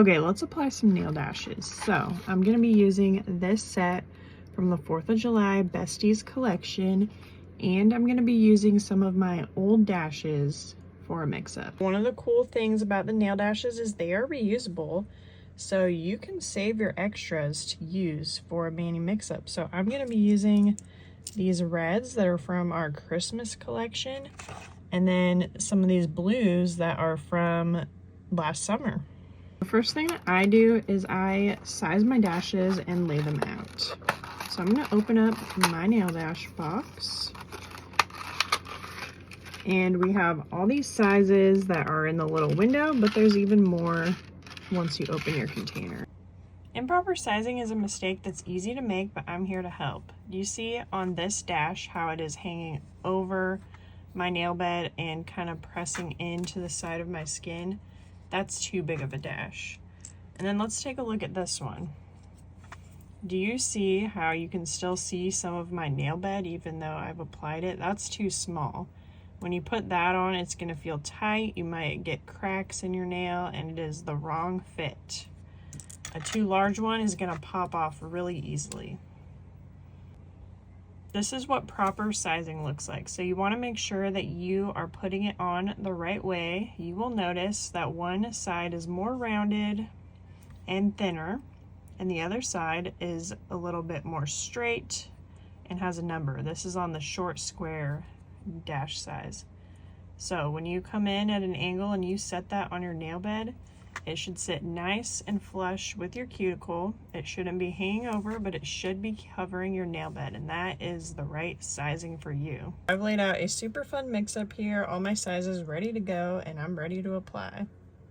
Okay, let's apply some nail dashes. So I'm gonna be using this set from the 4th of July Besties collection, and I'm gonna be using some of my old dashes for a mix-up. One of the cool things about the nail dashes is they are reusable, so you can save your extras to use for a mani mix-up. So I'm gonna be using these reds that are from our Christmas collection, and then some of these blues that are from last summer. The first thing that I do is I size my dashes and lay them out. So I'm gonna open up my nail dash box. And we have all these sizes that are in the little window, but there's even more once you open your container. Improper sizing is a mistake that's easy to make, but I'm here to help. Do you see on this dash how it is hanging over my nail bed and kind of pressing into the side of my skin? That's too big of a dash. And then let's take a look at this one. Do you see how you can still see some of my nail bed even though I've applied it? That's too small. When you put that on, it's gonna feel tight. You might get cracks in your nail and it is the wrong fit. A too large one is gonna pop off really easily. This is what proper sizing looks like. So you wanna make sure that you are putting it on the right way. You will notice that one side is more rounded and thinner, and the other side is a little bit more straight and has a number. This is on the short square dash size. So when you come in at an angle and you set that on your nail bed, it should sit nice and flush with your cuticle. It shouldn't be hanging over, but it should be covering your nail bed, and that is the right sizing for you. I've laid out a super fun mix-up here, all my sizes ready to go, and I'm ready to apply.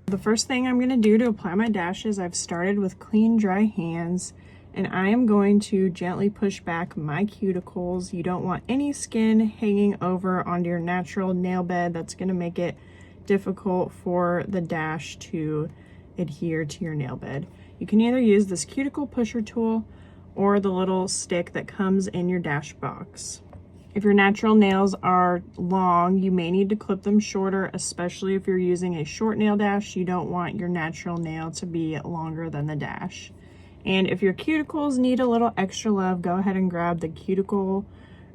The first thing I'm gonna do to apply my dashes, I've started with clean, dry hands, and I am going to gently push back my cuticles. You don't want any skin hanging over onto your natural nail bed. That's gonna make it difficult for the dash to adhere to your nail bed. You can either use this cuticle pusher tool or the little stick that comes in your dash box. If your natural nails are long, you may need to clip them shorter, especially if you're using a short nail dash. You don't want your natural nail to be longer than the dash. And if your cuticles need a little extra love, go ahead and grab the cuticle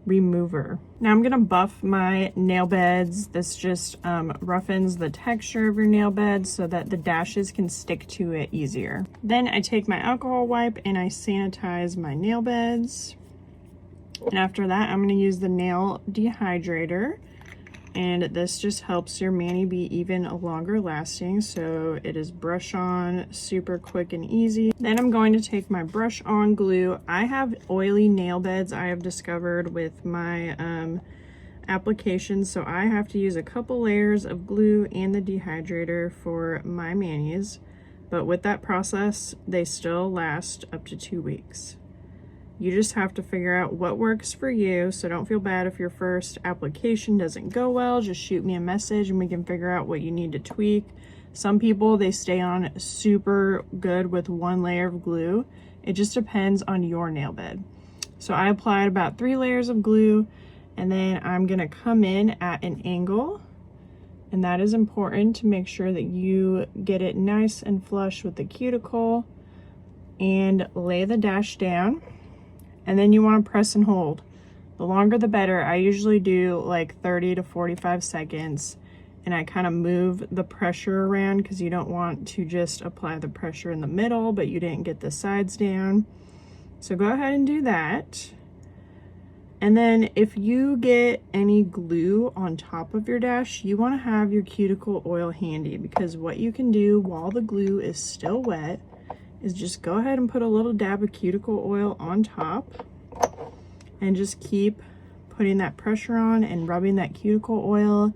remover. Now I'm gonna buff my nail beds. This just roughens the texture of your nail bed so that the dashes can stick to it easier. Then I take my alcohol wipe and I sanitize my nail beds. And after that, I'm gonna use the nail dehydrator. And this just helps your mani be even longer lasting, so it is brush on super quick and easy. Then I'm going to take my brush on glue. I have oily nail beds, I have discovered with my application, so I have to use a couple layers of glue and the dehydrator for my manis. But with that process, they still last up to 2 weeks. You just have to figure out what works for you, so don't feel bad if your first application doesn't go well. Just shoot me a message and we can figure out what you need to tweak. Some people, they stay on super good with 1 layer of glue. It just depends on your nail bed. So I applied about 3 layers of glue, and then I'm gonna come in at an angle, and that is important to make sure that you get it nice and flush with the cuticle, and lay the dash down. And then you want to press and hold. The longer the better. I usually do like 30 to 45 seconds, and I kind of move the pressure around because you don't want to just apply the pressure in the middle but you didn't get the sides down. So go ahead and do that. And then if you get any glue on top of your dash, you want to have your cuticle oil handy, because what you can do while the glue is still wet is just go ahead and put a little dab of cuticle oil on top and just keep putting that pressure on and rubbing that cuticle oil,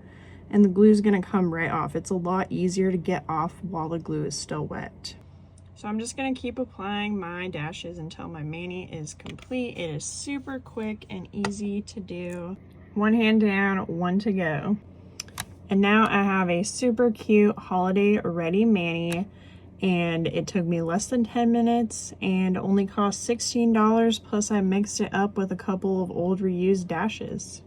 and the glue is going to come right off. It's a lot easier to get off while the glue is still wet. So I'm just going to keep applying my dashes until my mani is complete. It is super quick and easy to do. 1 hand down, 1 to go. And now I have a super cute holiday ready mani. And it took me less than 10 minutes and only cost $16, plus I mixed it up with a couple of old reused dashes.